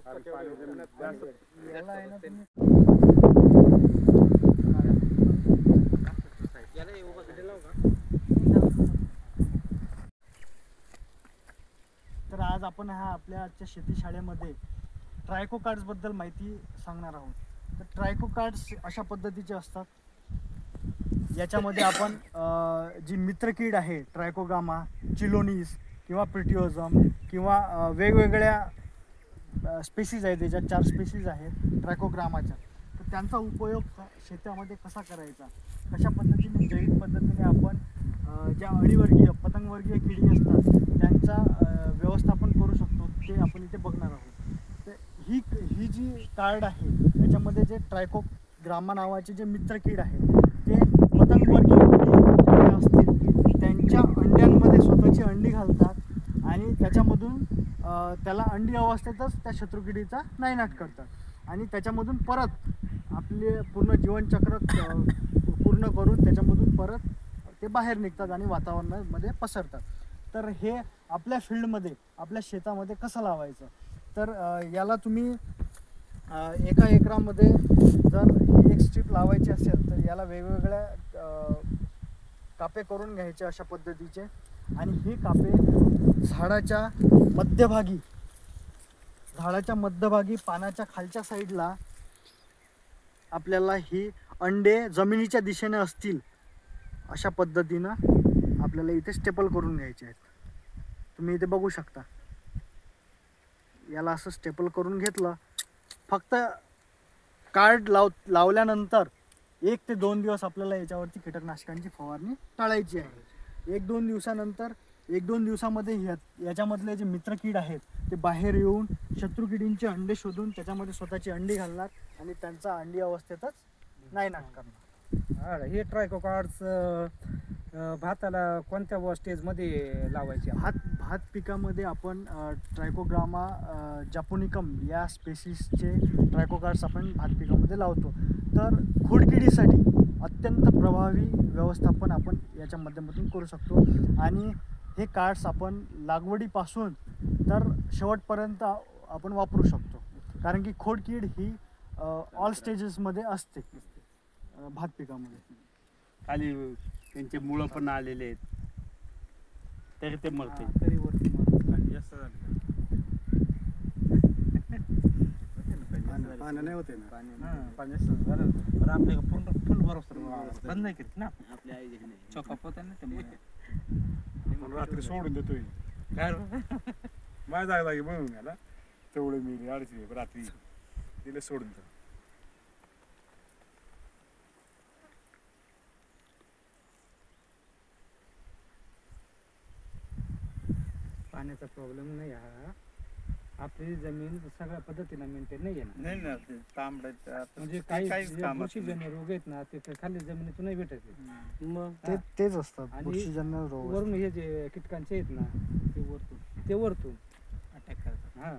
तर आज आपण आपल्या आजच्या शेती शाळेमध्ये ट्रायको कार्ड्स बद्दल माहिती सांगणार आहोत. तर ट्रायको कार्ड्स अशा पद्धतीचे असतात. याच्यामध्ये आपण जी मित्रकीड आहे ट्रायकोगामा, चिलोनीस किंवा प्रिटिओझम किंवा वेगवेगळ्या स्पेसीज आहेत, त्याच्यात 4 स्पेसीज आहेत ट्रायकोग्रामाच्या. तर त्यांचा उपयोग शेतामध्ये कसा करायचा, कशा पद्धतीने जैविक पद्धतीने आपण ज्या अळीवर्गीय पतंगवर्गीय किडी असतात त्यांचा व्यवस्थापन करू शकतो ते आपण इथे बघणार आहोत. तर ही जी कार्ड आहे याच्यामध्ये जे ट्रायकोग्रामा नावाचे जे मित्रकीड आहे ते पतंगवर्गीय किडी असतील त्यांच्या अंड्यांमध्ये स्वतःची अंडी घालतात आणि त्याच्यामधून त्याला अंडी अवस्थेतच त्या शत्रुकिडीचा नायनाट करतात आणि त्याच्यामधून परत आपले पूर्ण जीवनचक्र पूर्ण करून त्याच्यामधून परत ते बाहेर निघतात आणि वातावरणामध्ये पसरतात. तर हे आपल्या फील्डमध्ये आपल्या शेतामध्ये कसं लावायचं, तर याला तुम्ही एका एकरामध्ये जर ही एक स्ट्रीप लावायची असेल तर याला वेगवेगळ्या कापे करून घ्यायचे अशा पद्धतीचे आणि हे कापे झाडाच्या मध्यभागी पानाच्या खालच्या साईडला आपल्याला ही अंडे जमिनीच्या दिशेने असतील अशा पद्धतीनं आपल्याला इथे स्टेपल करून घ्यायचे आहेत. तुम्ही इथे बघू शकता, याला असं स्टेपल करून घेतलं. फक्त कार्ड लावल्यानंतर 1 ते 2 दिवस आपल्याला याच्यावरती कीटकनाशकांची फवारणी टाळायची आहे. 1-2 दिवसामध्ये याच्यामधले जे मित्रकीड आहेत ते बाहेर येऊन शत्रुकिडींचे अंडे शोधून त्याच्यामध्ये स्वतःची अंडी घालणार आणि त्यांचा अंडी अवस्थेतच नायनाट करणार. हे ट्रायको कार्ड्स भाताला कोणत्या स्टेजमध्ये लावायचे? भात पिकामध्ये आपण ट्रायकोग्रामा जापोनिकम या स्पेसीसचे ट्रायको कार्ड्स आपण भात पिकामध्ये लावतो. तर खोडकिडीसाठी अत्यंत प्रभावी व्यवस्थापन आपण याच्या माध्यमातून करू शकतो आणि हे कार्ड्स आपण लागवडीपासून तर शेवटपर्यंत आपण वापरू शकतो, कारण की खोडकीड ही ऑल स्टेजेसमध्ये असते भात पिकामध्ये. खाली त्यांचे मुळं पण आलेले आहेत तरी ते मरते. तरी वरती पाणी जास्त झालं पाणी नाही होते ना. पाणी जास्त झालं तर आपल्या पूर्ण फुल बरोबर बंद नाही केली ना आपल्या आई चोकाप होता ना ते रात्री सोडून देतोय काय माझ्या जागी बनवून घ्याला तेवढे मी अडचणी रात्री तिला सोडून देतो. पाण्याचा प्रॉब्लेम नाही. आपली जमीन सगळ्या पद्धतीने मेंटेन नाही आहे नाही ना ते तांबड्याचं म्हणजे काही बुरशीजन्य रोग आहेत ना ते खाली जमिनीतून नाही भेटत. मग तेच असतात आणि बुरशीजन्य रोग. वरून हे जे कीटकांचे आहेत ना ते वरतून अटॅक करतात. हां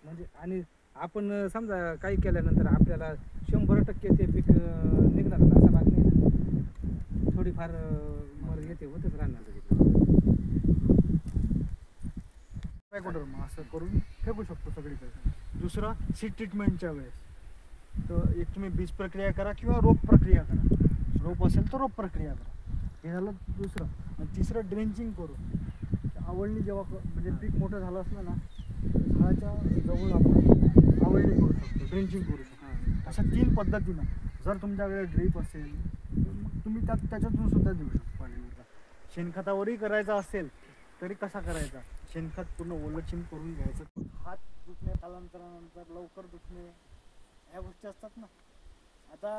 म्हणजे आणि आपण समजा काही केल्यानंतर आपल्याला 100% ते पीक निघणार असा भाग नाही ना, थोडीफार मर येते होतच राहणार. असं करून फेकू शकतो सगळीकडे. दुसरं सीड ट्रीटमेंटच्या वेळेस तर एक तुम्ही बीज प्रक्रिया करा किंवा रोप प्रक्रिया करा. रोप असेल तर रोप प्रक्रिया करा. हे झालं दुसरं. आणि तिसरं ड्रेंचिंग करू. आवळणी जेव्हा म्हणजे पीक मोठं झालं असलं ना झाडाच्या जवळ आपण आवळणी करू शकतो, ड्रेंचिंग करू शकतो. अशा 3 पद्धतीनं जर तुमच्याकडे ड्रीप असेल तर मग तुम्ही त्याच्यातून सुद्धा देऊ शकतो पाणी. शेणखतावरही करायचा असेल तरी कसा करायचा, शेणखत पूर्ण ओलचिंब करून घ्यायचं. हात दुखणे, कालांतरानंतर लवकर दुखणे ह्या गोष्टी असतात ना. आता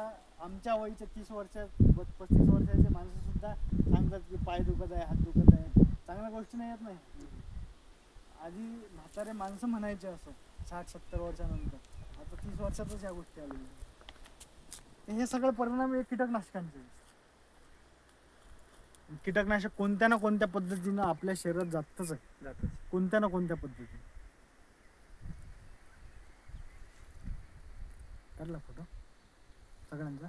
आमच्या वयीचे 30 वर्ष 35 वर्षाचे माणसं सुद्धा सांगतात की पाय दुखत आहे, हात दुखत आहे. चांगल्या गोष्टी नाही येत नाही. आधी म्हातारे माणसं म्हणायचे असं 60-70 वर्षानंतर. आता 30 वर्षातच या गोष्टी आलेल्या. हे सगळे परिणाम हे कीटकनाशकांचे. कीटकनाशक कोणत्या ना कोणत्या पद्धतीनं आपल्या शरीरात जातच आहे, कोणत्या ना कोणत्या पद्धतीने. काढला फोटो सगळ्यांचा.